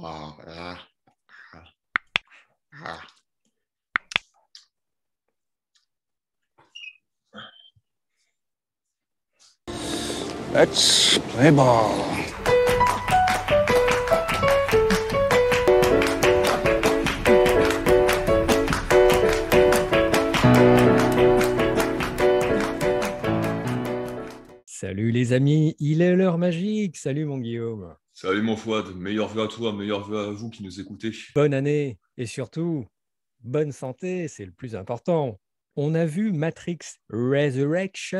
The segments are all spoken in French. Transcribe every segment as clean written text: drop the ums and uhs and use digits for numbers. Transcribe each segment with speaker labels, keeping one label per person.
Speaker 1: Ah, ah, ah.
Speaker 2: Let's play ball.
Speaker 3: Salut les amis, il est l'heure magique. Salut mon Guillaume.
Speaker 1: Salut mon Fouad, meilleur vœu à toi, meilleur vœu à vous qui nous écoutez.
Speaker 3: Bonne année et surtout, bonne santé, c'est le plus important. On a vu Matrix Resurrections.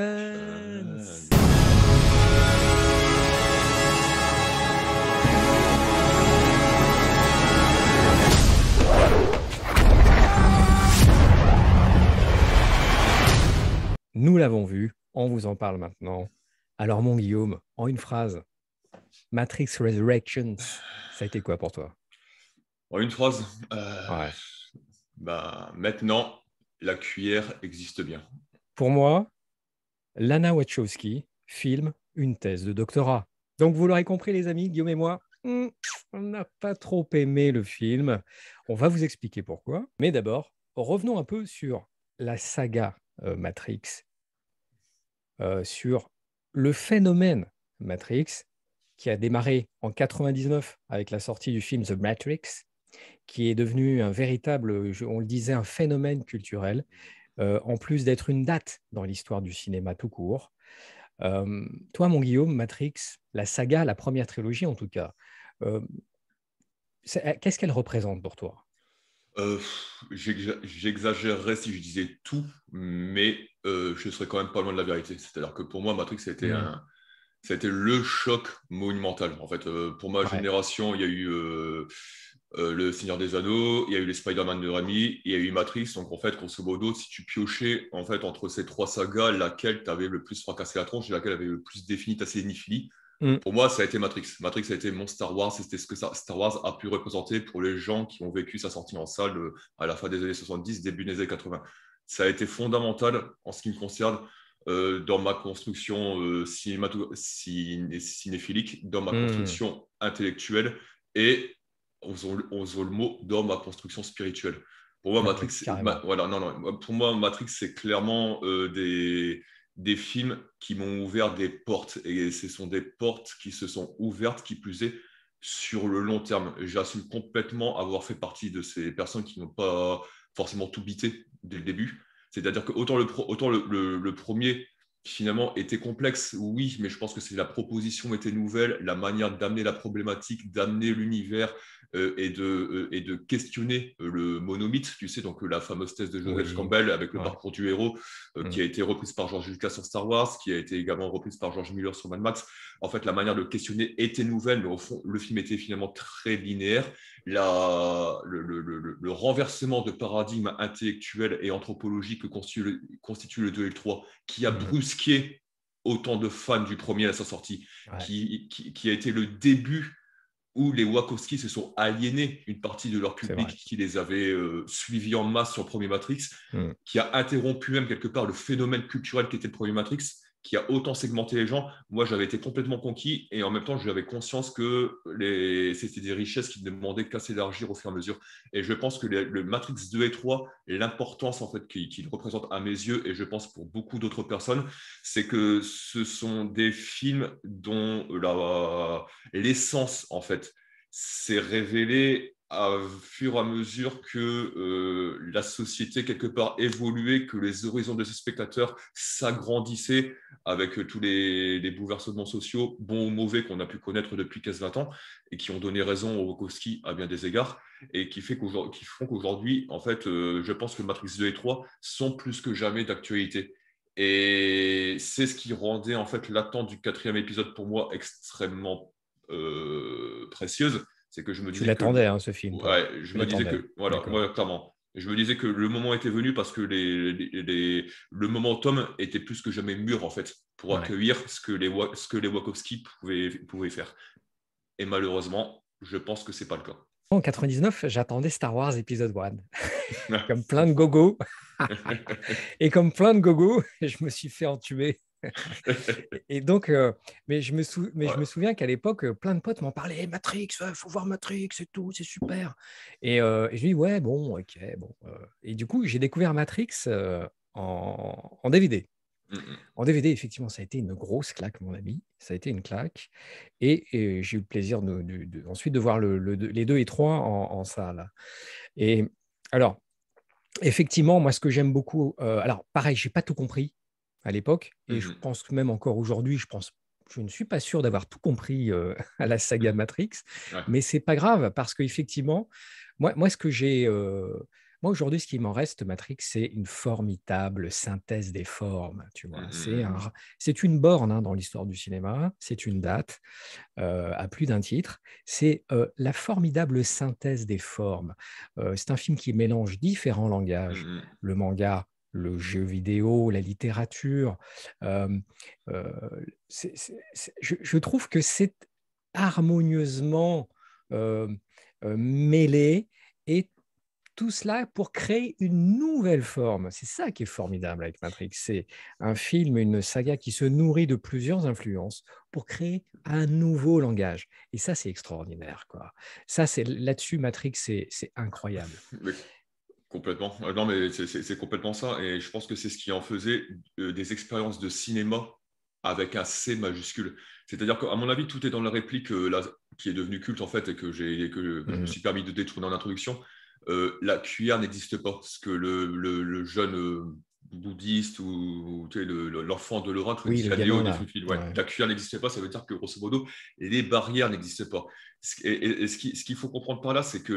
Speaker 3: Nous l'avons vu, on vous en parle maintenant. Alors mon Guillaume, en une phrase, Matrix Resurrections, ça a été quoi pour toi?
Speaker 1: En une phrase,
Speaker 3: Ouais.
Speaker 1: maintenant, la cuillère existe bien.
Speaker 3: Pour moi, Lana Wachowski filme une thèse de doctorat. Donc, vous l'aurez compris, les amis, Guillaume et moi, on n'a pas trop aimé le film. On va vous expliquer pourquoi. Mais d'abord, revenons un peu sur la saga Matrix, sur le phénomène Matrix qui a démarré en 99 avec la sortie du film The Matrix, qui est devenu un véritable, on le disait, un phénomène culturel, en plus d'être une date dans l'histoire du cinéma tout court. Toi, mon Guillaume, Matrix, la saga, la première trilogie en tout cas, euh, qu'est-ce qu'elle représente pour toi?
Speaker 1: Euh, J'exagérerais si je disais tout, mais je serais quand même pas loin de la vérité. C'est-à-dire que pour moi, Matrix,
Speaker 3: Hmm.
Speaker 1: ça a été le choc monumental. En fait, pour ma
Speaker 3: Ouais.
Speaker 1: génération, il y a eu Le Seigneur des Anneaux, il y a eu les Spider-Man de Raimi, il y a eu Matrix. Donc, en fait, grosso modo, si tu piochais en fait, entre ces trois sagas, laquelle t'avais le plus fracassé la tronche et laquelle avait le plus défini ta cinéphilie,
Speaker 3: Hmm.
Speaker 1: pour moi, ça a été Matrix. Matrix a été mon Star Wars. C'était ce que Star Wars a pu représenter pour les gens qui ont vécu sa sortie en salle à la fin des années 70, début des années 80. Ça a été fondamental en ce qui me concerne dans ma construction cinéphilique, dans ma
Speaker 3: Hmm.
Speaker 1: construction intellectuelle et, osons le mot, dans ma construction spirituelle. Pour moi,
Speaker 3: Ah oui, carrément.
Speaker 1: voilà, non, non, pour moi, Matrix, c'est clairement des films qui m'ont ouvert des portes. Et ce sont des portes qui se sont ouvertes, qui plus est, sur le long terme. J'assume complètement avoir fait partie de ces personnes qui n'ont pas forcément tout bité dès le début. C'est-à-dire que autant le premier, finalement, était complexe, oui, mais je pense que c'est la proposition était nouvelle, la manière d'amener la problématique, d'amener l'univers et de questionner le monomythe, tu sais, donc la fameuse thèse de Joseph
Speaker 3: Oui.
Speaker 1: Campbell avec le
Speaker 3: Ouais.
Speaker 1: parcours du héros
Speaker 3: Hmm.
Speaker 1: qui a été reprise par George Lucas sur Star Wars, qui a été également reprise par George Miller sur Mad Max. En fait, la manière de questionner était nouvelle, mais au fond, le film était finalement très linéaire. Le renversement de paradigme intellectuel et anthropologique que constitue le 2 et le 3, qui a
Speaker 3: Hmm.
Speaker 1: brusqué autant de fans du premier à sa sortie,
Speaker 3: Ouais.
Speaker 1: qui a été le début où les Wachowski se sont aliénés une partie de leur
Speaker 3: C'est
Speaker 1: public
Speaker 3: vrai.
Speaker 1: qui les avait suivis en masse sur le premier Matrix,
Speaker 3: Hmm.
Speaker 1: qui a interrompu même quelque part le phénomène culturel qui était le premier Matrix, qui a autant segmenté les gens. Moi, j'avais été complètement conquis et en même temps, j'avais conscience que c'était des richesses qui ne demandaient qu'à s'élargir au fur et à mesure. Et je pense que le Matrix 2 et 3, l'importance en fait qu'il représente à mes yeux, et je pense pour beaucoup d'autres personnes, c'est que ce sont des films dont l'essence, en fait, s'est révélée à fur et à mesure que la société, quelque part, évoluait, que les horizons de ses spectateurs s'agrandissaient avec tous les bouleversements sociaux, bons ou mauvais, qu'on a pu connaître depuis 15-20 ans, et qui ont donné raison au Wachowski à bien des égards, et qui font qu'aujourd'hui, en fait, je pense que Matrix 2 et 3 sont plus que jamais d'actualité. Et c'est ce qui rendait en fait l'attente du quatrième épisode pour moi extrêmement précieuse. C'est que je me
Speaker 3: Tu
Speaker 1: disais que
Speaker 3: l'attendais, hein, ce film, toi.
Speaker 1: ouais, je
Speaker 3: Tu
Speaker 1: me disais
Speaker 3: l'attendais.
Speaker 1: que voilà,
Speaker 3: D'accord.
Speaker 1: moi clairement, je me disais que le moment était venu parce que le momentum était plus que jamais mûr en fait pour
Speaker 3: Ouais.
Speaker 1: accueillir ce que les Wachowski pouvaient faire. Et malheureusement, je pense que c'est pas le cas.
Speaker 3: En 99, j'attendais Star Wars épisode 1. Comme plein de gogos. Et comme plein de gogos, je me suis fait entuber. Et donc, mais je me souviens qu'à l'époque, plein de potes m'en parlaient: «Hey, Matrix, faut voir Matrix et tout, c'est super». Et je dis: «Ouais, bon, OK, bon». Et du coup, j'ai découvert Matrix en DVD. En DVD, effectivement, ça a été une grosse claque, mon ami. Ça a été une claque. Et j'ai eu le plaisir ensuite de voir les 2 et 3 en salle. Et alors, effectivement, moi, ce que j'aime beaucoup, alors pareil, j'ai pas tout compris à l'époque et je pense que même encore aujourd'hui, je ne suis pas sûr d'avoir tout compris, à la saga Matrix,
Speaker 1: Ouais.
Speaker 3: mais c'est pas grave parce qu'effectivement, moi, ce que j'ai, moi, aujourd'hui, ce qui m'en reste, Matrix, c'est une formidable synthèse des formes, tu vois? C'est une borne, hein, dans l'histoire du cinéma, c'est une date, à plus d'un titre. C'est la formidable synthèse des formes. C'est un film qui mélange différents langages, le manga, le jeu vidéo, la littérature. Euh, euh, je trouve que c'est harmonieusement euh, mêlé et tout cela pour créer une nouvelle forme. C'est ça qui est formidable avec Matrix. C'est un film, une saga qui se nourrit de plusieurs influences pour créer un nouveau langage. Et ça, c'est extraordinaire, quoi. Ça, c'est là-dessus, Matrix, c'est incroyable.
Speaker 1: Mais complètement. Non, mais c'est complètement ça. Et je pense que c'est ce qui en faisait des expériences de cinéma avec un C majuscule. C'est-à-dire qu'à mon avis, tout est dans la réplique là, qui est devenue culte, en fait, et que je me suis permis de détourner en introduction. La cuillère n'existe pas. Parce que le jeune bouddhiste ou tu sais, l'enfant de l'oracle
Speaker 3: Oui,
Speaker 1: dit
Speaker 3: le
Speaker 1: à Léo
Speaker 3: gamin,
Speaker 1: au
Speaker 3: là.
Speaker 1: début du film, ouais,
Speaker 3: Ouais.
Speaker 1: la cuillère n'existe pas, ça veut dire que, grosso modo, les barrières n'existent pas. Et ce qu'il faut comprendre par là, c'est que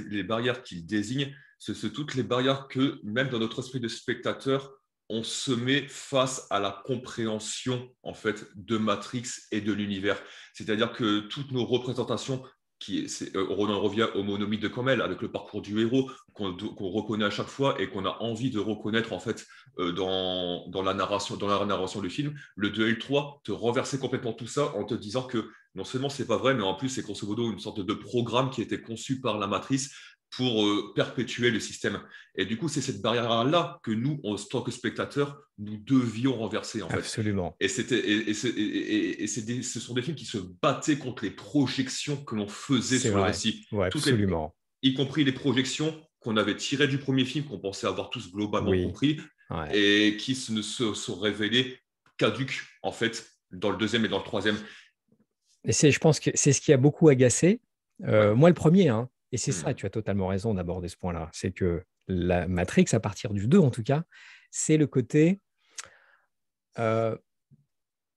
Speaker 1: les barrières qu'il désigne, c'est toutes les barrières que, même dans notre esprit de spectateur, on se met face à la compréhension en fait de Matrix et de l'univers. C'est-à-dire que toutes nos représentations, on en revient au monomythe de Comel avec le parcours du héros qu'on reconnaît à chaque fois et qu'on a envie de reconnaître en fait dans la narration du film. Le 2 et le 3 te renverser complètement tout ça en te disant que non seulement c'est pas vrai, mais en plus c'est grosso modo une sorte de programme qui a été conçu par la matrice pour perpétuer le système. Et du coup, c'est cette barrière-là que nous, en tant que spectateurs, nous devions renverser, en fait.
Speaker 3: Absolument.
Speaker 1: Et ce sont des films qui se battaient contre les projections que l'on faisait
Speaker 3: C'est
Speaker 1: sur le
Speaker 3: vrai.
Speaker 1: récit.
Speaker 3: Ouais, absolument.
Speaker 1: Y compris les projections qu'on avait tirées du premier film, qu'on pensait avoir tous globalement
Speaker 3: Oui.
Speaker 1: compris,
Speaker 3: Ouais.
Speaker 1: et qui ne se sont révélées caduques, en fait, dans le deuxième et dans le troisième.
Speaker 3: Et je pense que c'est ce qui a beaucoup agacé.
Speaker 1: Ouais.
Speaker 3: Moi, le premier, hein. Et c'est ça,
Speaker 1: Mmh.
Speaker 3: tu as totalement raison d'aborder ce point-là. C'est que la Matrix, à partir du 2 en tout cas, c'est le côté euh,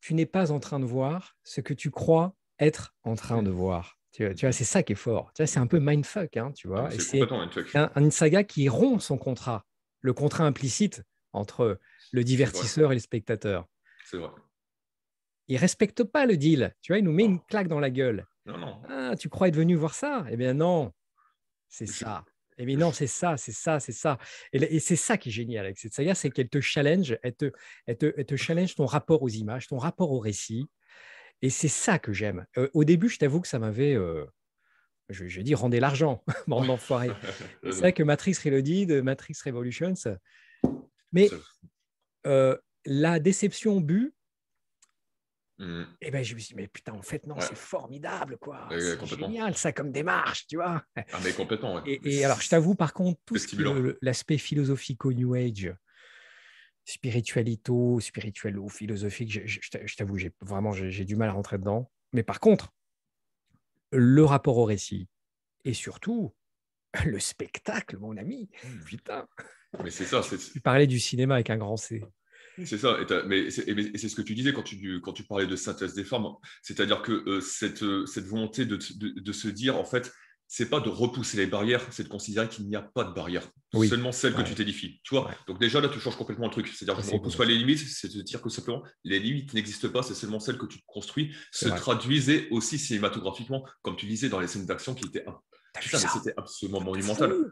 Speaker 3: tu n'es pas en train de voir ce que tu crois être en train de voir. Tu vois, c'est ça qui est fort. Tu vois, c'est un peu mindfuck, hein, tu
Speaker 1: Ah, mais
Speaker 3: vois. Et
Speaker 1: c'est
Speaker 3: c'est
Speaker 1: complètement un truc.
Speaker 3: une saga qui rompt son contrat, le contrat implicite entre le
Speaker 1: C'est vrai.
Speaker 3: divertisseur et le spectateur.
Speaker 1: C'est vrai.
Speaker 3: Il respecte pas le deal. Tu vois, il nous met
Speaker 1: Non.
Speaker 3: une claque dans la gueule.
Speaker 1: Non, non.
Speaker 3: Ah, tu crois être venu voir ça? Eh bien non, c'est
Speaker 1: Je,
Speaker 3: ça. Eh bien non,
Speaker 1: je-
Speaker 3: c'est ça, c'est ça, c'est ça. Et c'est ça qui est génial avec cette saga, c'est qu'elle te challenge, elle te challenge ton rapport aux images, ton rapport au récit. Et c'est ça que j'aime. Au début, je t'avoue que ça m'avait, je dis, rendez l'argent, bande d'enfoirés. Et c'est vrai que Matrix Reloaded, Matrix Revolutions, mais
Speaker 1: C'est-
Speaker 3: la déception but,
Speaker 1: Mm.
Speaker 3: eh ben, je me suis dit, mais putain, en fait, non,
Speaker 1: Ouais,
Speaker 3: c'est formidable, quoi. C'est
Speaker 1: complètement.
Speaker 3: génial, ça, comme démarche, tu vois.
Speaker 1: Ah, mais complètement, ouais. Mais
Speaker 3: Et alors, je t'avoue, par contre, tout
Speaker 1: c'est
Speaker 3: ce qui est
Speaker 1: stimulant.
Speaker 3: l'aspect philosophico-New Age, spirituello, philosophique, je t'avoue, j'ai du mal à rentrer dedans. Mais par contre, le rapport au récit et surtout le spectacle, mon ami, putain.
Speaker 1: Mais c'est ça,
Speaker 3: Tu parlais du cinéma avec un grand C.
Speaker 1: c'est ça. Et c'est ce que tu disais quand tu parlais de synthèse des formes. C'est-à-dire que cette volonté de se dire, en fait, c'est pas de repousser les barrières, c'est de considérer qu'il n'y a pas de barrière,
Speaker 3: Oui,
Speaker 1: seulement celle que tu
Speaker 3: ouais,
Speaker 1: t'édifies. Tu vois.
Speaker 3: ouais.
Speaker 1: Donc déjà là, tu changes complètement le truc. C'est-à-dire
Speaker 3: Ah,
Speaker 1: que je ne
Speaker 3: c'est
Speaker 1: repousse
Speaker 3: beau,
Speaker 1: pas les
Speaker 3: ça.
Speaker 1: limites, c'est de dire que simplement les limites n'existent pas, c'est seulement celles que tu construis,
Speaker 3: C'est
Speaker 1: se
Speaker 3: vrai.
Speaker 1: traduisaient aussi cinématographiquement, comme tu disais dans les scènes d'action qui étaient
Speaker 3: T'as vu
Speaker 1: putain, mais
Speaker 3: ça?
Speaker 1: c'était absolument
Speaker 3: Truc de
Speaker 1: monumental.
Speaker 3: fou.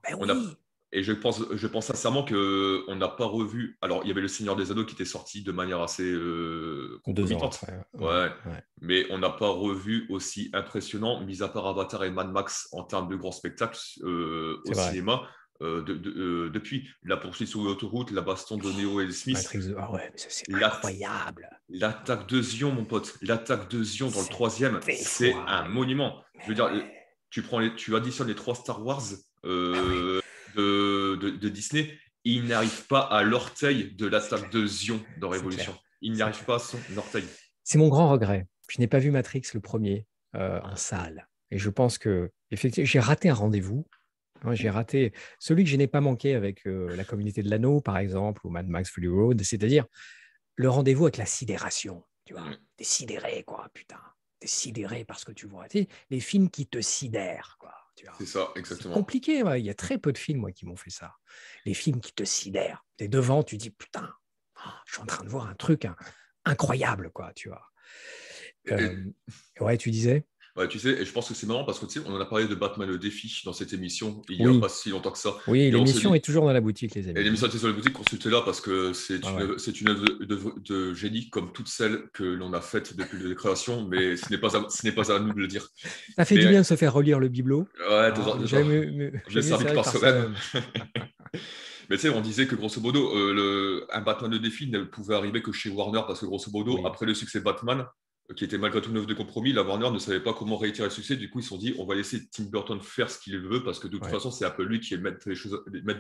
Speaker 3: Ben
Speaker 1: On a,
Speaker 3: oui.
Speaker 1: et je pense sincèrement qu'on n'a pas revu. Alors, il y avait Le Seigneur des Anneaux qui était sorti de manière assez
Speaker 3: 2 ans
Speaker 1: concomitante.
Speaker 3: après. Ouais,
Speaker 1: Ouais.
Speaker 3: ouais.
Speaker 1: Mais on n'a pas revu aussi impressionnant, mis à part Avatar et Mad Max, en termes de grands spectacles au
Speaker 3: C'est vrai.
Speaker 1: cinéma. depuis la poursuite sur l'autoroute, la baston de Neo et Smith,
Speaker 3: Matrix 2, ah ouais, mais ça c'est
Speaker 1: la-
Speaker 3: incroyable.
Speaker 1: l'attaque de Zion, mon pote, l'attaque de Zion dans le
Speaker 3: C'est
Speaker 1: troisième, c'est un
Speaker 3: défoiré.
Speaker 1: monument. Je veux
Speaker 3: Mais
Speaker 1: dire,
Speaker 3: ouais.
Speaker 1: tu additionnes les 3 Star Wars
Speaker 3: Ah oui,
Speaker 1: de Disney, il n'arrive pas à l'orteil de
Speaker 3: c'est
Speaker 1: l'attaque
Speaker 3: clair.
Speaker 1: de Zion dans
Speaker 3: C'est
Speaker 1: Révolution.
Speaker 3: clair.
Speaker 1: Il n'y
Speaker 3: C'est
Speaker 1: arrive
Speaker 3: clair.
Speaker 1: pas à son orteil.
Speaker 3: C'est mon grand regret. Je n'ai pas vu Matrix le premier en
Speaker 1: Ah,
Speaker 3: salle. Et je pense que effectivement, j'ai raté un rendez-vous. Hein, j'ai raté celui que je n'ai pas manqué avec la communauté de l'anneau, par exemple, ou Mad Max Fury Road, c'est-à-dire le rendez-vous avec la sidération. Tu vois,
Speaker 1: mm,
Speaker 3: t'es sidéré, quoi, putain. T'es sidéré parce que tu vois. Tu sais, les films qui te sidèrent, quoi. Tu vois.
Speaker 1: c'est ça,
Speaker 3: C'est
Speaker 1: exactement.
Speaker 3: compliqué, ouais. Il y a très peu de films moi, qui m'ont fait ça. Les films qui te sidèrent. Tu es devant, tu dis, putain, je suis en train de voir un truc incroyable, quoi, tu vois.
Speaker 1: Et,
Speaker 3: Ouais, tu disais?
Speaker 1: ouais, tu sais, et je pense que c'est marrant parce que tu sais, on en a parlé de Batman le défi dans cette émission il n'y a
Speaker 3: Oui,
Speaker 1: pas si longtemps que ça.
Speaker 3: oui,
Speaker 1: Et on se
Speaker 3: l'émission est
Speaker 1: dit,
Speaker 3: toujours dans la boutique, les
Speaker 1: et
Speaker 3: amis.
Speaker 1: l'émission
Speaker 3: Hein.
Speaker 1: était sur la boutique, consultez là parce que
Speaker 3: Ah ouais.
Speaker 1: c'est une œuvre de génie comme toutes celles que l'on a faites depuis la création, mais ce n'est pas à nous de le dire.
Speaker 3: Ça fait du
Speaker 1: Mais
Speaker 3: bien de se faire relire le bibelot.
Speaker 1: ouais,
Speaker 3: Hein.
Speaker 1: mieux
Speaker 3: J'aime mieux
Speaker 1: servi que
Speaker 3: servir
Speaker 1: par
Speaker 3: par
Speaker 1: soi-même.
Speaker 3: soi-même.
Speaker 1: Mais tu sais, on disait que grosso modo, un Batman de défi ne pouvait arriver que chez Warner parce que grosso modo,
Speaker 3: Oui,
Speaker 1: après le succès de Batman, qui était malgré tout une œuvre de compromis, la Warner ne savait pas comment réitérer le succès. Du coup, ils se sont dit, on va laisser Tim Burton faire ce qu'il veut parce que de toute
Speaker 3: ouais.
Speaker 1: façon, c'est un peu lui qui est maître des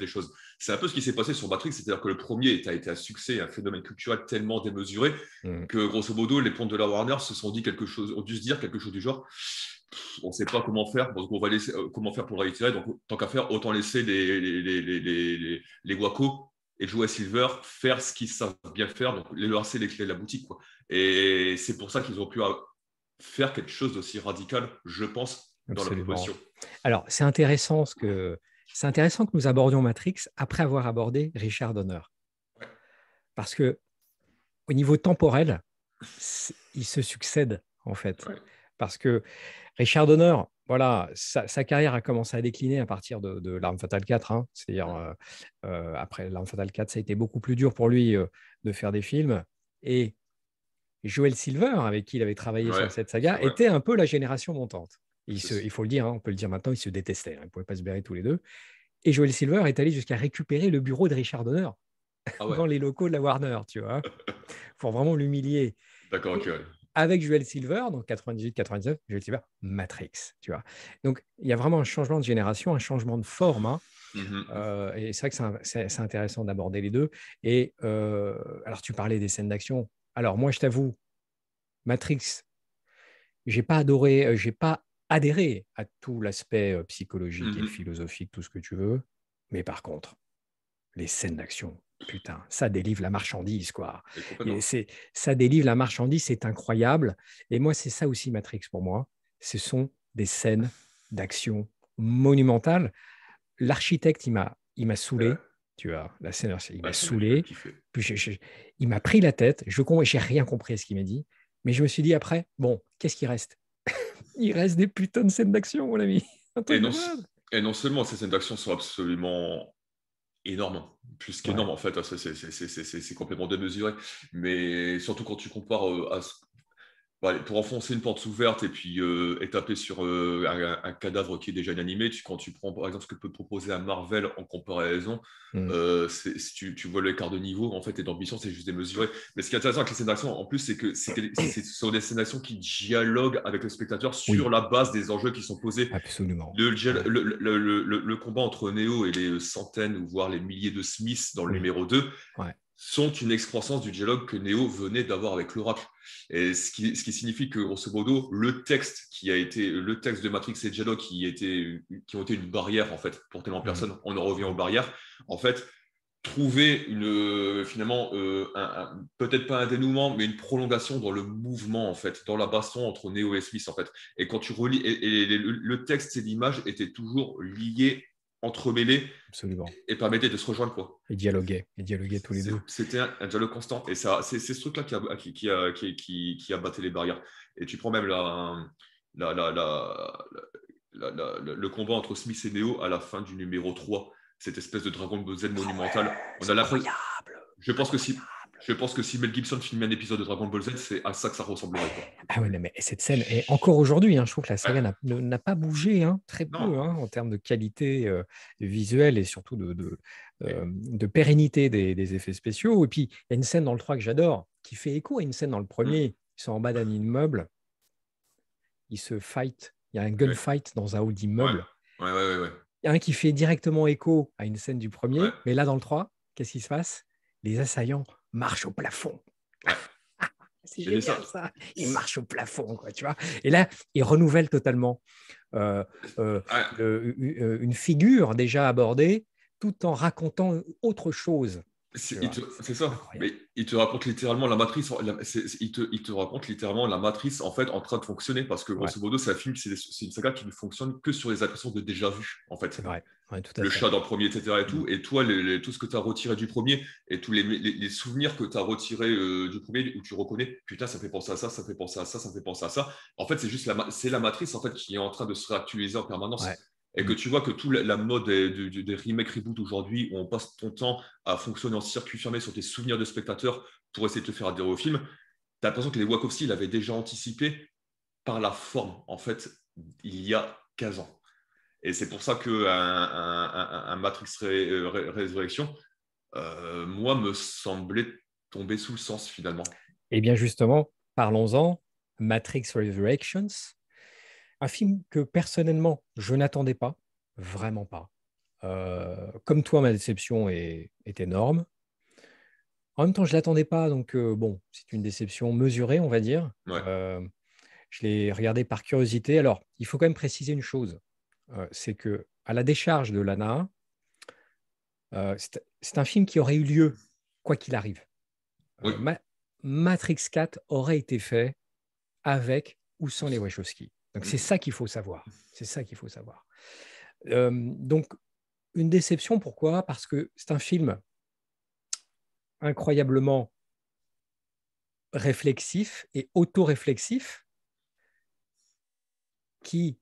Speaker 1: choses. C'est un peu ce qui s'est passé sur Matrix, c'est-à-dire que le premier a été un succès, un phénomène culturel tellement démesuré
Speaker 3: Mm.
Speaker 1: que grosso modo, les pontes de la Warner se sont dit quelque chose, ont dû se dire quelque chose du genre on ne sait pas comment faire, donc on va laisser comment faire pour le réitérer. Donc, tant qu'à faire, autant laisser les Wacko et Joe Silver faire ce qu'ils savent bien faire, donc les lancer les clés de la boutique. Quoi. Et c'est pour ça qu'ils ont pu faire quelque chose d'aussi radical, je pense, dans la
Speaker 3: Absolument.
Speaker 1: proposition.
Speaker 3: Alors, c'est intéressant que nous abordions Matrix après avoir abordé Richard Donner.
Speaker 1: Ouais.
Speaker 3: Parce que au niveau temporel, ils se succèdent, en fait.
Speaker 1: Ouais.
Speaker 3: Parce que Richard Donner, voilà, sa carrière a commencé à décliner à partir de L'Arme Fatale 4. Hein. C'est-à-dire, après L'Arme Fatale 4, ça a été beaucoup plus dur pour lui de faire des films. Et Joel Silver, avec qui il avait travaillé
Speaker 1: Ouais,
Speaker 3: sur cette
Speaker 1: c'est
Speaker 3: saga,
Speaker 1: vrai.
Speaker 3: était un peu la génération montante.
Speaker 1: C'est-
Speaker 3: Il faut le dire, hein, on peut le dire maintenant, ils se détestaient. Hein, ils ne pouvaient pas se blairer tous les deux. Et Joel Silver est allé jusqu'à récupérer le bureau de Richard Donner
Speaker 1: Ah ouais,
Speaker 3: dans les locaux de la Warner, tu vois, pour vraiment l'humilier.
Speaker 1: d'accord, ok.
Speaker 3: Et
Speaker 1: Ouais.
Speaker 3: avec Joel Silver, donc 98-99, Joel Silver, Matrix, tu vois. Donc, il y a vraiment un changement de génération, un changement de forme. Hein.
Speaker 1: Mhm.
Speaker 3: Et c'est vrai que c'est intéressant d'aborder les deux. Et alors, tu parlais des scènes d'action. Alors, moi, je t'avoue, Matrix, j'ai pas adoré, j'ai pas adhéré à tout l'aspect psychologique et
Speaker 1: Mhm.
Speaker 3: philosophique, tout ce que tu veux. Mais par contre, les scènes d'action, putain, ça délivre la marchandise, quoi.
Speaker 1: Et
Speaker 3: Et
Speaker 1: complètement.
Speaker 3: ça délivre la marchandise, c'est incroyable. Et moi, c'est ça aussi Matrix pour moi. Ce sont des scènes d'action monumentales. L'architecte, il m'a
Speaker 1: Ouais.
Speaker 3: saoulé, tu vois. La scène, il m'a
Speaker 1: Ouais, ça, j'ai
Speaker 3: saoulé.
Speaker 1: kiffé.
Speaker 3: Puis il m'a pris la tête. J'ai rien compris à ce qu'il m'a dit. Mais je me suis dit après, bon, qu'est-ce qui reste? Il reste des putains de scènes d'action, mon ami. Un
Speaker 1: Et
Speaker 3: truc de
Speaker 1: non,
Speaker 3: malade.
Speaker 1: et non seulement ces scènes d'action sont absolument énorme, plus
Speaker 3: Ouais.
Speaker 1: qu'énorme en fait, c'est complètement démesuré. Mais surtout quand tu compares pour enfoncer une porte ouverte et puis et taper sur un cadavre qui est déjà inanimé, quand tu prends par exemple ce que peut proposer un Marvel en comparaison,
Speaker 3: Mm.
Speaker 1: tu vois l'écart de niveau en fait et d'ambition, c'est juste démesuré. Mais ce qui est intéressant avec les scènes d'action, en plus, c'est que c'est sur des scènes d'action qui dialoguent avec le spectateur sur
Speaker 3: Oui,
Speaker 1: la base des enjeux qui sont posés.
Speaker 3: absolument.
Speaker 1: Le,
Speaker 3: Ouais.
Speaker 1: le combat entre Neo et les centaines, voire les milliers de Smiths dans le
Speaker 3: Oui,
Speaker 1: numéro 2
Speaker 3: ouais.
Speaker 1: sont une excroissance du dialogue que Neo venait d'avoir avec l'Oracle. Et ce qui signifie que, grosso modo, le texte de Matrix et dialogue qui ont été une barrière, en fait, pour tellement de
Speaker 3: Mm.
Speaker 1: personnes, on en revient aux
Speaker 3: Mm.
Speaker 1: barrières, en fait, trouver finalement, peut-être pas un dénouement, mais une prolongation dans le mouvement, en fait, dans la baston entre Neo et Smith, en fait. Et quand tu relis, et le texte et l'image étaient toujours liés, entremêlés,
Speaker 3: Absolument.
Speaker 1: et permettaient de se rejoindre, quoi.
Speaker 3: Et dialoguer tous les deux.
Speaker 1: C'était un dialogue constant. Et ça, c'est ce truc-là qui a battu les barrières. Et tu prends même la, la, la, le combat entre Smith et Neo à la fin du numéro 3, cette espèce de Dragon Ball Z
Speaker 3: Ah
Speaker 1: monumental.
Speaker 3: ouais,
Speaker 1: On
Speaker 3: c'est
Speaker 1: a l'impression,
Speaker 3: incroyable.
Speaker 1: je pense que si,
Speaker 3: Incroyable.
Speaker 1: Je pense que si Mel Gibson filmait un épisode de Dragon Ball Z, c'est à ça que ça ressemblerait, quoi.
Speaker 3: Ah ouais, non, mais cette scène, et encore aujourd'hui, je trouve que la saga
Speaker 1: Ouais.
Speaker 3: n'a pas bougé, très peu,
Speaker 1: Non.
Speaker 3: en termes de qualité visuelle et surtout
Speaker 1: Et-
Speaker 3: de pérennité des effets spéciaux. Et puis, il y a une scène dans le 3 que j'adore, qui fait écho à une scène dans le
Speaker 1: Hmm.
Speaker 3: premier. Ils sont en bas d'un immeuble, ils se fight, il y a un
Speaker 1: Ouais.
Speaker 3: gunfight dans un hall
Speaker 1: Ouais.
Speaker 3: d'immeuble.
Speaker 1: Ouais.
Speaker 3: Il y a un qui fait directement écho à une scène du
Speaker 1: Ouais.
Speaker 3: premier, mais là, dans le 3, qu'est-ce qui se passe? Les assaillants marchent au plafond.
Speaker 1: Ouais.
Speaker 3: C'est
Speaker 1: Et ça,
Speaker 3: génial ça. Ils marchent au plafond, quoi, tu vois. Et là, ils renouvellent totalement euh, euh,
Speaker 1: ouais.
Speaker 3: une figure déjà abordée, tout en racontant autre chose. Tu vois,
Speaker 1: C'est
Speaker 3: c'est
Speaker 1: ça,
Speaker 3: incroyable.
Speaker 1: mais il te raconte littéralement la matrice, il te raconte littéralement la matrice en fait en train de fonctionner parce que
Speaker 3: Ouais,
Speaker 1: grosso modo c'est un film, c'est une saga qui ne fonctionne que sur les impressions de déjà vu en
Speaker 3: c'est
Speaker 1: fait.
Speaker 3: vrai. Ouais, tout à
Speaker 1: Le
Speaker 3: fait.
Speaker 1: chat dans le premier, etc.
Speaker 3: Mm.
Speaker 1: Et toi, tout ce que tu as retiré du premier et tous les souvenirs que tu as retirés du premier où tu reconnais, putain, ça fait penser à ça, ça fait penser à ça, ça fait penser à ça. En fait, c'est juste c'est la matrice en fait qui est en train de se réactualiser en
Speaker 3: Ouais.
Speaker 1: permanence. Et que
Speaker 3: Mm.
Speaker 1: tu vois que toute la mode des remakes, reboot aujourd'hui, où on passe ton temps à fonctionner en circuit fermé sur tes souvenirs de spectateurs pour essayer de te faire adhérer au film, tu as l'impression que les Wachowski l'avaient déjà anticipé par la forme, en fait, il y a 15 ans. Et c'est pour ça qu'un un Matrix Résurrection, moi, me semblait tomber sous le sens finalement.
Speaker 3: Et bien justement, parlons-en. Matrix Resurrections, un film que personnellement, je n'attendais pas, vraiment pas. Comme toi, ma déception est énorme. En même temps, je ne l'attendais pas, donc bon, c'est une déception mesurée, on va dire.
Speaker 1: Ouais,
Speaker 3: Je l'ai regardé par curiosité. Alors, il faut quand même préciser une chose, c'est que à la décharge de Lana, c'est un film qui aurait eu lieu quoi qu'il arrive.
Speaker 1: oui,
Speaker 3: Matrix 4 aurait été fait avec ou sans les Wachowski. Donc, c'est ça qu'il faut savoir. C'est ça qu'il faut savoir. Donc, une déception, pourquoi? Parce que c'est un film incroyablement réflexif et autoréflexif qui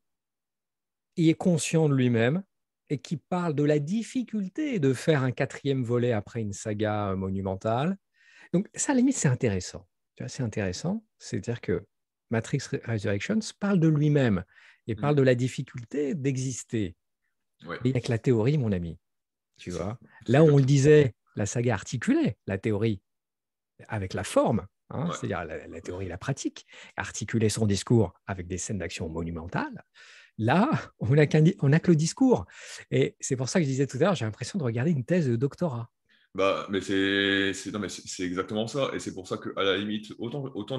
Speaker 3: est conscient de lui-même et qui parle de la difficulté de faire un quatrième volet après une saga monumentale. Donc ça, à la limite, c'est intéressant. Tu vois, c'est intéressant. C'est-à-dire que Matrix Resurrections parle de lui-même et parle de la difficulté d'exister.
Speaker 1: ouais,
Speaker 3: Mais il n'y a que la théorie, mon ami. Tu
Speaker 1: c'est ça.
Speaker 3: vois.
Speaker 1: C'est
Speaker 3: Là, on le
Speaker 1: exactement ça.
Speaker 3: disait, la saga articulait la théorie avec la forme,
Speaker 1: Ouais.
Speaker 3: c'est-à-dire la théorie et la pratique, articuler son discours avec des scènes d'action monumentales. Là, on n'a que le discours. Et c'est pour ça que je disais tout à l'heure, j'ai l'impression de regarder une thèse de doctorat.
Speaker 1: Bah, mais non, mais c'est exactement ça. Et c'est pour ça qu'à la limite, autant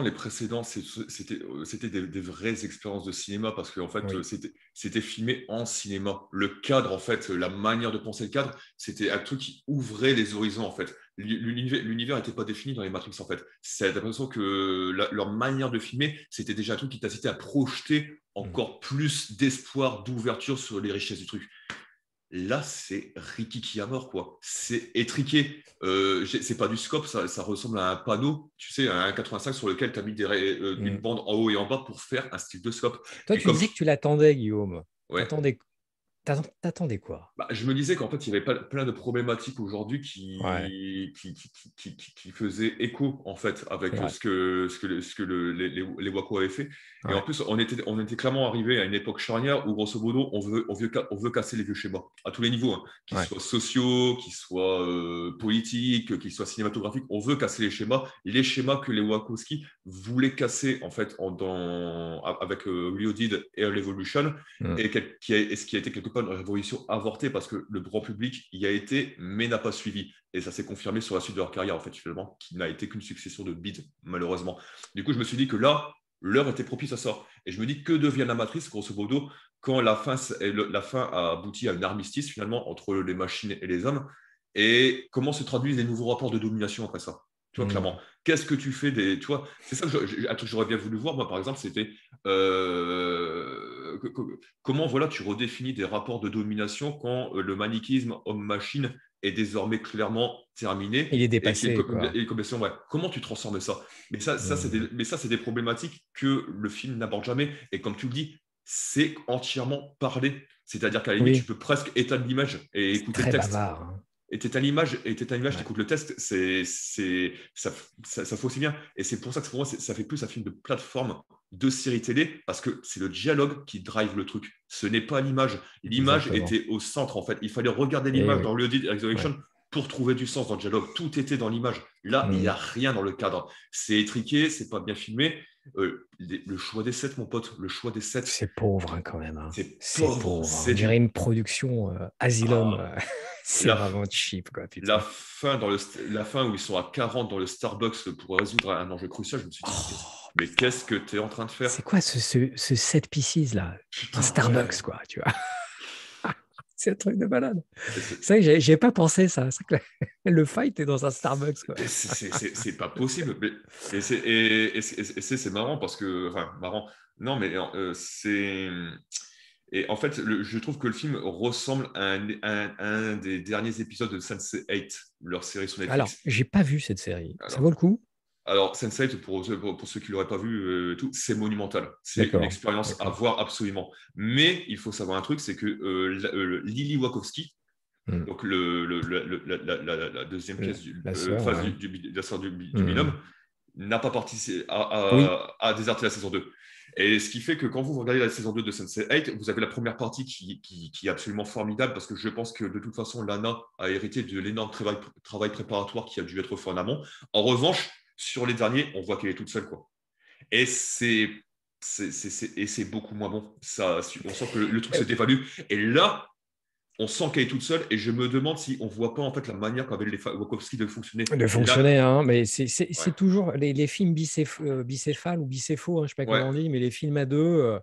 Speaker 1: les précédents, c'était des vraies expériences de cinéma parce que en fait,
Speaker 3: Oui.
Speaker 1: c'était filmé en cinéma. Le cadre, en fait, la manière de penser le cadre, c'était un truc qui ouvrait les horizons, en fait. L'univers n'était pas défini dans les Matrix, en fait. C'est l'impression que leur manière de filmer, c'était déjà un truc qui t'incitait à projeter
Speaker 3: Mm.
Speaker 1: encore plus d'espoir, d'ouverture sur les richesses du truc. Là, c'est rikiki à mort, quoi. C'est étriqué. C'est pas du scope, ça ressemble à un panneau, tu sais, à un 85 sur lequel tu as mis une
Speaker 3: Mm.
Speaker 1: bande en haut et en bas pour faire un style de scope.
Speaker 3: Toi,
Speaker 1: Et
Speaker 3: tu
Speaker 1: comme,
Speaker 3: disais que tu l'attendais, Guillaume.
Speaker 1: ouais,
Speaker 3: T'attendais, t'attendais quoi?
Speaker 1: bah, je me disais qu'en fait, il y avait plein de problématiques aujourd'hui
Speaker 3: Ouais,
Speaker 1: qui faisaient écho en fait avec
Speaker 3: c'est vrai.
Speaker 1: les Waco avaient fait. Et en
Speaker 3: Ouais,
Speaker 1: plus, on était clairement arrivé à une époque charnière où, grosso modo, on veut casser les vieux schémas à tous les niveaux, hein, qu'ils
Speaker 3: ouais.
Speaker 1: soient sociaux, qu'ils soient politiques, qu'ils soient cinématographiques. On veut casser les schémas que les Wachowski voulaient casser en fait avec Reloaded et Revolution
Speaker 3: Mm.
Speaker 1: et ce qui a été quelque part une révolution avortée parce que le grand public y a été, mais n'a pas suivi. Et ça s'est confirmé sur la suite de leur carrière, en fait, finalement, qui n'a été qu'une succession de bides, malheureusement. Du coup, je me suis dit que là, l'heure était propice à ça. Et je me dis, que devient la matrice, grosso modo, quand la fin a abouti à un armistice, finalement, entre les machines et les hommes, et comment se traduisent les nouveaux rapports de domination après ça. Tu vois,
Speaker 3: Mm.
Speaker 1: clairement. Qu'est-ce que tu fais des. Tu vois, c'est ça que un truc que j'aurais bien voulu voir, moi, par exemple, c'était euh, comment voilà, tu redéfinis des rapports de domination quand le manichisme homme-machine est désormais clairement terminé
Speaker 3: Il est
Speaker 1: et
Speaker 3: dépassé, quoi.
Speaker 1: ouais, comment tu transformes ça?
Speaker 3: Mm.
Speaker 1: Mais ça, c'est des problématiques que le film n'aborde jamais. Et comme tu le dis, c'est entièrement parlé. C'est-à-dire qu'à la limite, tu
Speaker 3: Oui,
Speaker 1: peux presque éteindre l'image et
Speaker 3: c'est
Speaker 1: écouter le
Speaker 3: très
Speaker 1: texte.
Speaker 3: bavard.
Speaker 1: Et tu es à l'image, tu écoutes le test, ça fait aussi bien. Et c'est pour ça que pour moi, ça fait plus un film de plateforme, de série télé, parce que c'est le dialogue qui drive le truc. Ce n'est pas l'image. L'image
Speaker 3: Exactement.
Speaker 1: était au centre, en fait. Il fallait regarder
Speaker 3: Et
Speaker 1: l'image
Speaker 3: oui.
Speaker 1: dans le Lead
Speaker 3: Ouais.
Speaker 1: Execution pour trouver du sens dans le dialogue. Tout était dans l'image. Là, il n'y a
Speaker 3: Mm.
Speaker 1: rien dans le cadre. C'est étriqué, c'est pas bien filmé. Le choix des sets, mon pote, le choix des sets,
Speaker 3: C'est pauvre hein, quand même. Hein.
Speaker 1: c'est
Speaker 3: C'est
Speaker 1: pauvre.
Speaker 3: pauvre. Hein. On
Speaker 1: C'est
Speaker 3: dirait
Speaker 1: du.
Speaker 3: une production Asylum.
Speaker 1: Ah,
Speaker 3: C'est
Speaker 1: la,
Speaker 3: vraiment cheap, quoi,
Speaker 1: la,
Speaker 3: putain.
Speaker 1: fin la fin où ils sont à 40 dans le Starbucks pour résoudre un enjeu crucial, je me suis dit,
Speaker 3: Oh,
Speaker 1: mais qu'est-ce que tu es en train de faire?
Speaker 3: c'est quoi ce set pieces là? Un
Speaker 1: Putain,
Speaker 3: Starbucks,
Speaker 1: ouais.
Speaker 3: quoi, tu vois. C'est un truc de malade.
Speaker 1: Et c'est
Speaker 3: C'est vrai que j'ai pas pensé ça. C'est vrai que le fight est dans un Starbucks, quoi.
Speaker 1: c'est pas possible. C'est marrant parce que. Enfin, marrant. Non, mais c'est. Et en fait, je trouve que le film ressemble à un des derniers épisodes de Sense8, leur série sur
Speaker 3: Alors,
Speaker 1: Netflix.
Speaker 3: j'ai pas vu cette série. Ça
Speaker 1: Alors,
Speaker 3: vaut le coup?
Speaker 1: Sense8, pour ceux qui ne l'auraient pas vu, c'est monumental. C'est une
Speaker 3: D'accord,
Speaker 1: expérience à
Speaker 3: d'accord.
Speaker 1: voir absolument. Mais il faut savoir un truc, c'est que Lily Wachowski,
Speaker 3: Hmm.
Speaker 1: donc la deuxième pièce
Speaker 3: La sœur,
Speaker 1: phase
Speaker 3: ouais.
Speaker 1: de la sœur du
Speaker 3: Hmm.
Speaker 1: binôme, n'a pas participé
Speaker 3: Oui,
Speaker 1: à déserter la saison 2. Et ce qui fait que quand vous regardez la saison 2 de Sense8, vous avez la première partie qui est absolument formidable parce que je pense que de toute façon, Lana a hérité de l'énorme travail préparatoire qui a dû être fait en amont. En revanche, sur les derniers, on voit qu'elle est toute seule, quoi. Et c'est beaucoup moins bon. On sent que le truc
Speaker 3: euh,
Speaker 1: s'est évalue. Et là, on sent qu'elle est toute seule. Et je me demande si on voit pas en fait la manière qu'avaient les Wachowski de fonctionner.
Speaker 3: de
Speaker 1: Et là,
Speaker 3: fonctionner, hein, mais
Speaker 1: ouais,
Speaker 3: c'est toujours les films bicéphales ou bicéphaux, hein, je ne sais pas
Speaker 1: ouais,
Speaker 3: comment on dit, mais les films à deux,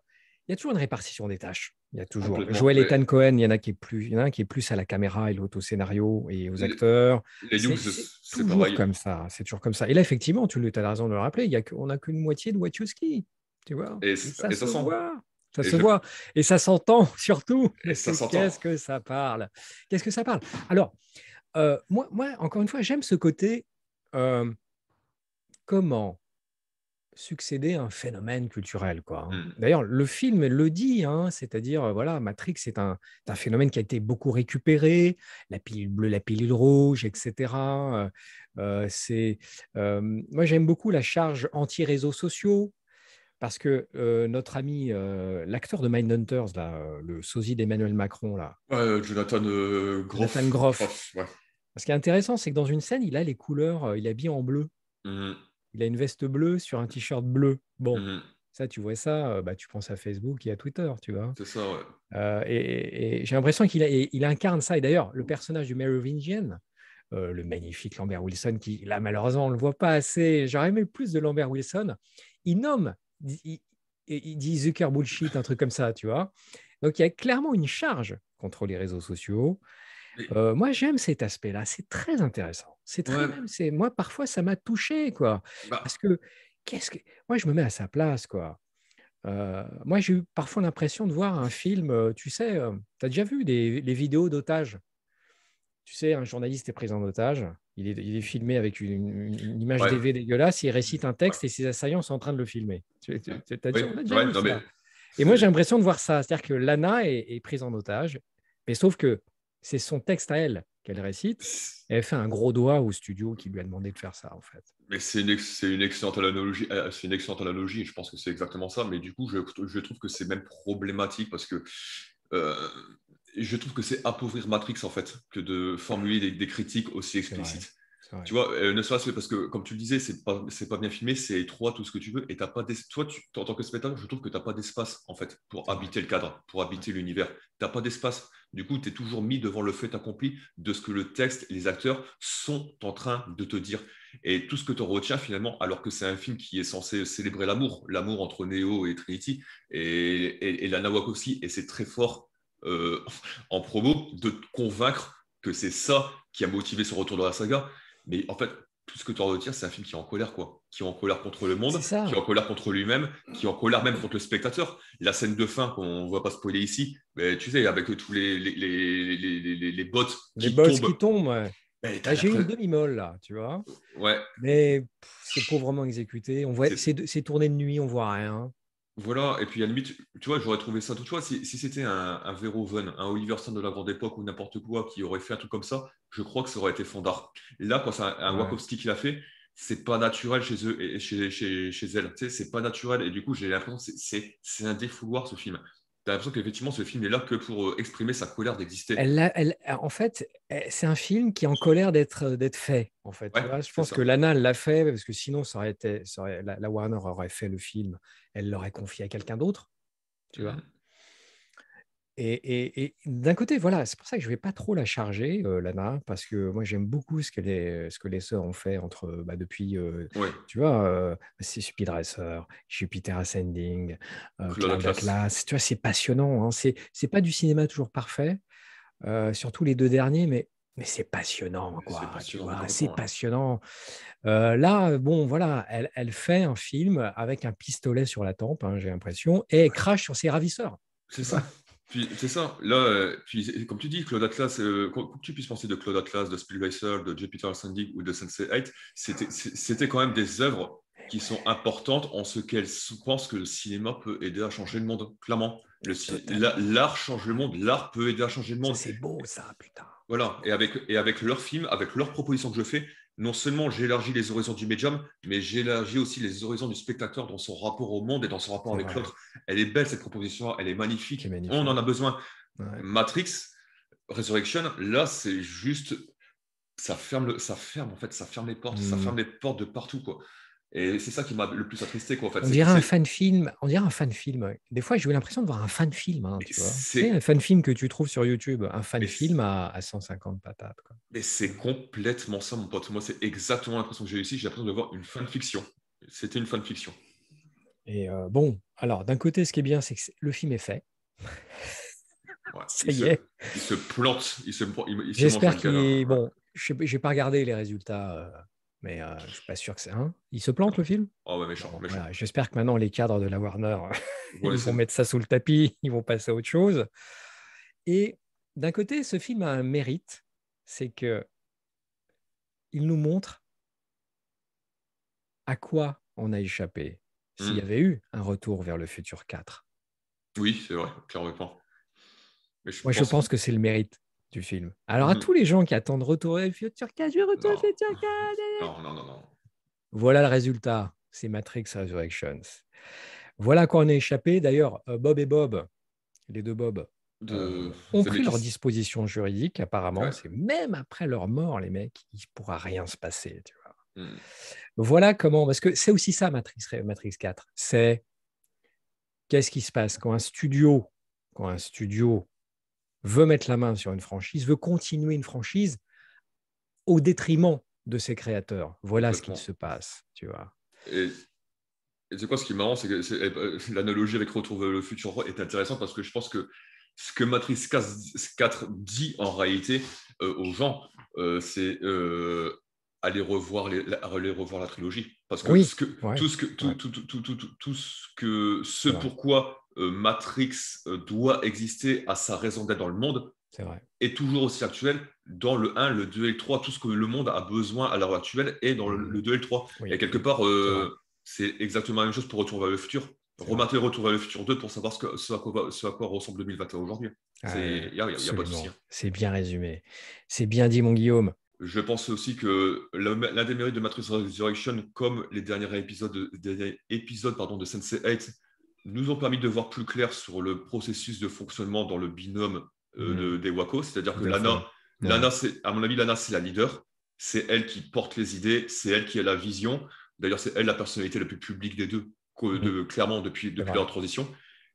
Speaker 3: il y a toujours une répartition des tâches. Il y a toujours.
Speaker 1: complètement.
Speaker 3: Joel
Speaker 1: Mais
Speaker 3: Ethan Cohen, il y en a un qui est plus à la caméra et l'autre au scénario et aux
Speaker 1: les,
Speaker 3: acteurs.
Speaker 1: les Hughes,
Speaker 3: C'est
Speaker 1: c'est
Speaker 3: toujours
Speaker 1: pareil.
Speaker 3: comme ça. C'est toujours comme ça. Et là, effectivement, tu as raison de le rappeler, on n'a qu'une moitié de Wachowski, tu vois.
Speaker 1: Et,
Speaker 3: Et ça
Speaker 1: et ça
Speaker 3: se
Speaker 1: sent.
Speaker 3: voit. Ça
Speaker 1: Et,
Speaker 3: se
Speaker 1: je,
Speaker 3: voit. Et ça s'entend surtout.
Speaker 1: et
Speaker 3: Parce
Speaker 1: ça
Speaker 3: que
Speaker 1: s'entend.
Speaker 3: qu'est-ce que ça parle? Qu'est-ce que ça parle? Alors, moi, encore une fois, j'aime ce côté euh, comment succéder à un phénomène culturel, quoi. Hein.
Speaker 1: Hmm.
Speaker 3: D'ailleurs, le film le dit, hein, c'est-à-dire, voilà, Matrix est un phénomène qui a été beaucoup récupéré, la pilule bleue, la pilule rouge, etc. Moi, j'aime beaucoup la charge anti-réseaux sociaux, parce que notre ami, l'acteur de Mindhunters, là, le sosie d'Emmanuel Macron, là,
Speaker 1: Ouais, Jonathan
Speaker 3: Jonathan
Speaker 1: Groff.
Speaker 3: Groff,
Speaker 1: Groff, ouais.
Speaker 3: ce qui est intéressant, c'est que dans une scène, il a les couleurs, il est habillé en bleu.
Speaker 1: Hmm,
Speaker 3: Il a une veste bleue sur un t-shirt bleu. Bon,
Speaker 1: hmm.
Speaker 3: ça, tu vois ça, bah, tu penses à Facebook et à Twitter, tu vois.
Speaker 1: C'est ça, ouais.
Speaker 3: Et j'ai l'impression il incarne ça. Et d'ailleurs, le personnage du Merovingian, le magnifique Lambert Wilson, qui, là, malheureusement, on ne le voit pas assez. J'aurais aimé plus de Lambert Wilson. Il nomme, il dit Zucker bullshit, un truc comme ça, tu vois. Donc, il y a clairement une charge contre les réseaux sociaux.
Speaker 1: Mais,
Speaker 3: Moi, j'aime cet aspect-là. C'est très intéressant. C'est très
Speaker 1: ouais,
Speaker 3: même. Moi, parfois, ça m'a touché, quoi. Parce
Speaker 1: bah,
Speaker 3: que moi, je me mets à sa place, quoi. Moi, j'ai eu parfois l'impression de voir un film. Tu sais, tu as déjà vu les vidéos d'otages. Tu sais, un journaliste est pris en otage. Il est filmé avec une image
Speaker 1: ouais,
Speaker 3: DV dégueulasse. Il récite un
Speaker 1: ouais,
Speaker 3: texte et ses assaillants sont en train de le filmer.
Speaker 1: oui,
Speaker 3: On a déjà
Speaker 1: ouais,
Speaker 3: vu
Speaker 1: non, mais
Speaker 3: ça. Et moi, j'ai
Speaker 1: c'est.
Speaker 3: l'impression de voir ça. C'est-à-dire que Lana est prise en otage, mais sauf que c'est son texte à elle qu'elle récite. Et elle fait un gros doigt au studio qui lui a demandé de faire ça, en fait.
Speaker 1: Mais c'est une excellente analogie. C'est une excellente analogie. Et je pense que c'est exactement ça. Mais du coup, je trouve que c'est même problématique parce que euh, je trouve que c'est appauvrir Matrix en fait que de formuler des critiques aussi
Speaker 3: C'est vrai.
Speaker 1: explicites.
Speaker 3: C'est vrai.
Speaker 1: Tu vois, ne serait-ce que parce que, comme tu le disais, c'est pas bien filmé, c'est étroit, tout ce que tu veux, et t'as pas toi, en tant que spectateur, je trouve que tu n'as pas d'espace, en fait, pour
Speaker 3: C'est vrai.
Speaker 1: habiter le cadre, pour
Speaker 3: Ouais.
Speaker 1: habiter l'univers. Tu n'as pas d'espace. Du coup, tu es toujours mis devant le fait accompli de ce que le texte et les acteurs sont en train de te dire. Et tout ce que tu en retiens, finalement, alors que c'est un film qui est censé célébrer l'amour entre Neo et Trinity, et Lana Wachowski, et c'est très fort euh, en promo de te convaincre que c'est ça qui a motivé son retour dans la saga. Mais en fait, tout ce que tu en retires, c'est un film qui est en colère, quoi. Qui est en colère contre le
Speaker 3: C'est
Speaker 1: monde, qui est
Speaker 3: ça.
Speaker 1: en colère contre lui-même, qui est en colère même contre le spectateur. La scène de fin, qu'on ne va pas spoiler ici, mais tu sais, avec tous les bots
Speaker 3: Les
Speaker 1: qui
Speaker 3: boss
Speaker 1: tombent,
Speaker 3: qui tombent. Ouais.
Speaker 1: ben, t'as
Speaker 3: Là, j'ai eu une
Speaker 1: l'impression.
Speaker 3: demi-molle, là, tu vois.
Speaker 1: Ouais,
Speaker 3: Mais c'est pauvrement exécuté. On voit,
Speaker 1: c'est
Speaker 3: c'est tourné de nuit, on voit rien.
Speaker 1: Voilà, et puis à la limite, tu vois, j'aurais trouvé ça, tu vois, si c'était un Verhoeven, un Oliver Stone de la grande époque ou n'importe quoi qui aurait fait un truc comme ça, je crois que ça aurait été fandard. Là, quand c'est un
Speaker 3: Ouais.
Speaker 1: Wachowski qui l'a fait, c'est pas naturel chez eux et chez elle. Tu sais, c'est pas naturel. Et du coup, j'ai l'impression que c'est un défouloir ce film. T'as l'impression qu'effectivement, ce film est là que pour exprimer sa colère d'exister.
Speaker 3: En fait, c'est un film qui est en colère d'être fait. En fait, tu
Speaker 1: Ouais,
Speaker 3: vois, je
Speaker 1: c'est
Speaker 3: pense que
Speaker 1: ça.
Speaker 3: Lana l'a fait parce que sinon, la Warner aurait fait le film, elle l'aurait confié à quelqu'un d'autre, tu vois.
Speaker 1: Mhm.
Speaker 3: Et d'un côté, voilà, c'est pour ça que je ne vais pas trop la charger, Lana, parce que moi, j'aime beaucoup ce que les sœurs ont fait depuis,
Speaker 1: Ouais,
Speaker 3: tu vois, c'est Speed Racer, Jupiter Ascending,
Speaker 1: Claude
Speaker 3: Cloud
Speaker 1: Atlas,
Speaker 3: Atlas. Tu vois, c'est passionnant. Hein. C'est pas du cinéma toujours parfait, surtout les deux derniers, mais c'est passionnant,
Speaker 1: c'est
Speaker 3: quoi. Tu
Speaker 1: passionnant, mais
Speaker 3: vois, c'est
Speaker 1: complètement. Ouais.
Speaker 3: passionnant. Là, bon, voilà, elle fait un film avec un pistolet sur la tempe, hein, j'ai l'impression, et elle crache sur ses ravisseurs.
Speaker 1: C'est
Speaker 3: Tu vois.
Speaker 1: ça. Puis c'est ça. Là, puis comme tu dis, Claude Atlas, quoi que tu puisses penser de Claude Atlas, de Speed Racer, de Jupiter Ascending ou de Sense8, c'était quand même des œuvres qui sont importantes en ce qu'elles pensent que le cinéma peut aider à changer le monde. Clairement,
Speaker 3: Totalement.
Speaker 1: l'art change le monde, l'art peut aider à changer le
Speaker 3: Ça,
Speaker 1: monde.
Speaker 3: c'est beau, ça, putain. C'est
Speaker 1: Voilà,
Speaker 3: beau.
Speaker 1: et avec leurs films, avec leurs propositions que je fais, non seulement j'élargis les horizons du médium, mais j'élargis aussi les horizons du spectateur dans son rapport au monde et dans son rapport
Speaker 3: C'est
Speaker 1: avec
Speaker 3: vrai.
Speaker 1: l'autre. Elle est belle, cette proposition, elle est
Speaker 3: C'est
Speaker 1: magnifique. On en a
Speaker 3: magnifique.
Speaker 1: besoin.
Speaker 3: Ouais.
Speaker 1: Matrix, Resurrection, là, c'est juste, ça ferme les portes, ça
Speaker 3: Hmm.
Speaker 1: ferme les portes de partout, quoi. Et c'est ça qui m'a le plus attristé, quoi, en fait.
Speaker 3: On dirait un fan film. On dirait un fan film. Ouais. Des fois, j'ai eu l'impression de voir un fan film, hein,
Speaker 1: Mais
Speaker 3: tu vois. Tu sais, un
Speaker 1: c'est,
Speaker 3: fan film que tu trouves sur YouTube, un fan
Speaker 1: mais
Speaker 3: film à 150 patates, quoi.
Speaker 1: Mais c'est complètement ça, mon pote. Moi, c'est exactement l'impression que j'ai eu ici. J'ai l'impression de voir une fanfiction. C'était une fanfiction.
Speaker 3: Et bon, alors d'un côté, ce qui est bien, c'est que le film est fait.
Speaker 1: Ouais.
Speaker 3: Ça y est.
Speaker 1: Il se plante, il se mange
Speaker 3: J'espère
Speaker 1: la gueule, hein.
Speaker 3: qu'il. Bon, je n'ai pas regardé les résultats, mais je ne suis pas sûr que c'est un. Il se plante
Speaker 1: Non.
Speaker 3: le film?
Speaker 1: Oh, ouais, méchant,
Speaker 3: Bon,
Speaker 1: méchant.
Speaker 3: voilà. J'espère que maintenant les cadres de la Warner,
Speaker 1: Voilà,
Speaker 3: ils vont mettre ça sous le tapis, ils vont passer à autre chose. Et d'un côté, ce film a un mérite, c'est que il nous montre à quoi on a échappé s'il y
Speaker 1: Hmm.
Speaker 3: avait eu un retour vers le futur 4.
Speaker 1: Oui, c'est vrai, clairement. Mais je
Speaker 3: Moi, je
Speaker 1: pense
Speaker 3: pense
Speaker 1: qu'il.
Speaker 3: que c'est le mérite du film. Alors, à
Speaker 1: Hmm.
Speaker 3: tous les gens qui attendent retour vers le futur 4, je vais retourner
Speaker 1: Non.
Speaker 3: vers le futur 4.
Speaker 1: Non.
Speaker 3: Voilà le résultat, c'est Matrix Resurrections. Voilà à quoi on a échappé. D'ailleurs, Bob et Bob, les deux Bob,
Speaker 1: De
Speaker 3: ont pris leur
Speaker 1: Zemeckis.
Speaker 3: disposition juridique. Apparemment,
Speaker 1: Ouais.
Speaker 3: c'est même après leur mort, les mecs, il ne pourra rien se passer. Tu vois.
Speaker 1: Hmm.
Speaker 3: Voilà comment, parce que c'est aussi ça, Matrix 4. C'est qu'est-ce qui se passe quand un studio veut mettre la main sur une franchise, veut continuer une franchise au détriment de ses créateurs. Voilà ce qu'il se
Speaker 1: Complètement.
Speaker 3: passe, tu vois.
Speaker 1: Et, et c'est quoi ce qui est marrant, c'est que l'analogie avec Retour vers le futur est intéressante parce que je pense que ce que Matrix 4 dit en réalité aux gens, c'est aller revoir la trilogie. Parce que
Speaker 3: Oui, ouais, ouais,
Speaker 1: ce
Speaker 3: c'est vrai,
Speaker 1: pourquoi Matrix doit exister à sa raison d'être dans le monde
Speaker 3: c'est vrai.
Speaker 1: est toujours aussi actuel dans le 1, le 2 et le 3. Tout ce que le monde a besoin à l'heure actuelle est dans le
Speaker 3: Mhm.
Speaker 1: 2 et le 3. Et
Speaker 3: Oui,
Speaker 1: quelque
Speaker 3: oui,
Speaker 1: part,
Speaker 3: c'est vrai,
Speaker 1: c'est exactement la même chose pour Retour vers le futur.
Speaker 3: c'est vrai.
Speaker 1: Rematez Retour vers le futur 2 pour savoir ce à quoi ressemble 2021 aujourd'hui.
Speaker 3: Ah,
Speaker 1: Y a pas de souci,
Speaker 3: absolument,
Speaker 1: hein.
Speaker 3: c'est bien résumé. C'est bien dit, mon Guillaume.
Speaker 1: Je pense aussi que l'un des mérites de Matrix Resurrection, comme les derniers épisodes pardon, de Sense8, nous ont permis de voir plus clair sur le processus de fonctionnement dans le binôme
Speaker 3: Mhm.
Speaker 1: des Wako. C'est-à-dire que
Speaker 3: Tout à fait. Ouais,
Speaker 1: À mon avis, Lana, c'est la leader. C'est elle qui porte les idées, c'est elle qui a la vision. D'ailleurs, c'est elle la personnalité la plus publique des deux,
Speaker 3: oui,
Speaker 1: clairement
Speaker 3: c'est
Speaker 1: depuis
Speaker 3: vrai.
Speaker 1: leur transition.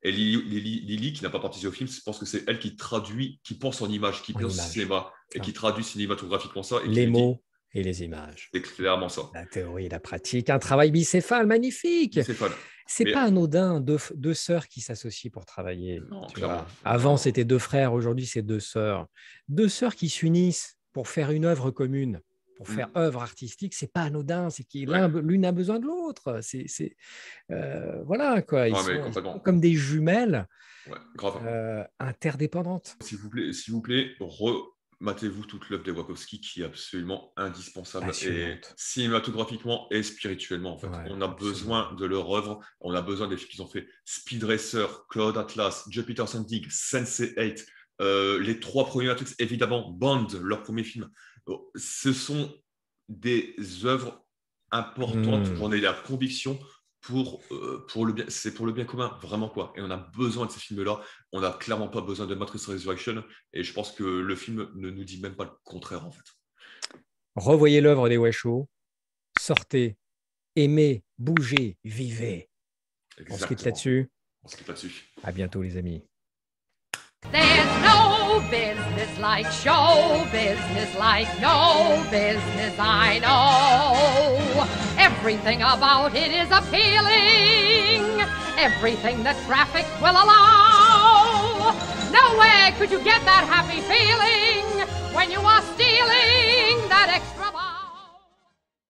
Speaker 1: Et Lily, qui n'a pas participé au film, je pense que c'est elle qui traduit, qui pense en image, qui
Speaker 3: En
Speaker 1: pense au
Speaker 3: image.
Speaker 1: cinéma et
Speaker 3: Ah.
Speaker 1: qui traduit cinématographiquement ça et qui
Speaker 3: Les
Speaker 1: lui dit
Speaker 3: mots et les images.
Speaker 1: c'est clairement ça.
Speaker 3: La théorie et la pratique. Un travail bicéphale magnifique.
Speaker 1: Bicéphale.
Speaker 3: C'est
Speaker 1: Mais
Speaker 3: pas anodin, deux sœurs qui s'associent pour travailler.
Speaker 1: non,
Speaker 3: Tu vois. Avant,
Speaker 1: clairement.
Speaker 3: c'était deux frères, aujourd'hui, c'est deux sœurs. Deux sœurs qui s'unissent pour faire une œuvre commune, pour faire
Speaker 1: Mm.
Speaker 3: œuvre artistique, c'est pas anodin, c'est que
Speaker 1: Ouais,
Speaker 3: l'une a besoin de l'autre. Voilà, quoi.
Speaker 1: ouais, mais
Speaker 3: Ils sont
Speaker 1: complètement.
Speaker 3: comme des jumelles
Speaker 1: Ouais, grave.
Speaker 3: interdépendantes.
Speaker 1: S'il vous plaît, matez-vous toute l'œuvre des Wachowski qui est absolument indispensable
Speaker 3: Passionnante.
Speaker 1: et cinématographiquement et spirituellement. En fait.
Speaker 3: Ouais,
Speaker 1: on a besoin de leur œuvre, on a besoin des films qu'ils ont fait. Speed Racer, Cloud Atlas, Jupiter Ascending, Sense8, les 3 premiers Matrix, évidemment, Bond, leur premier film. Ce sont des œuvres importantes, j'en ai la conviction, pour le bien, c'est pour le bien commun, vraiment quoi. Et on a besoin de ces films-là. On n'a clairement pas besoin de Matrix Resurrection. Et je pense que le film ne nous dit même pas le contraire, en fait.
Speaker 3: Revoyez l'œuvre des Wachowski, sortez, aimez, bougez, vivez.
Speaker 1: Exactement.
Speaker 3: On se quitte là-dessus.
Speaker 1: On se quitte là-dessus.
Speaker 3: À bientôt, les amis.
Speaker 2: There's no business like show business, like no business I know. Everything about it is appealing, everything that traffic will allow. Nowhere could you get that happy feeling when you are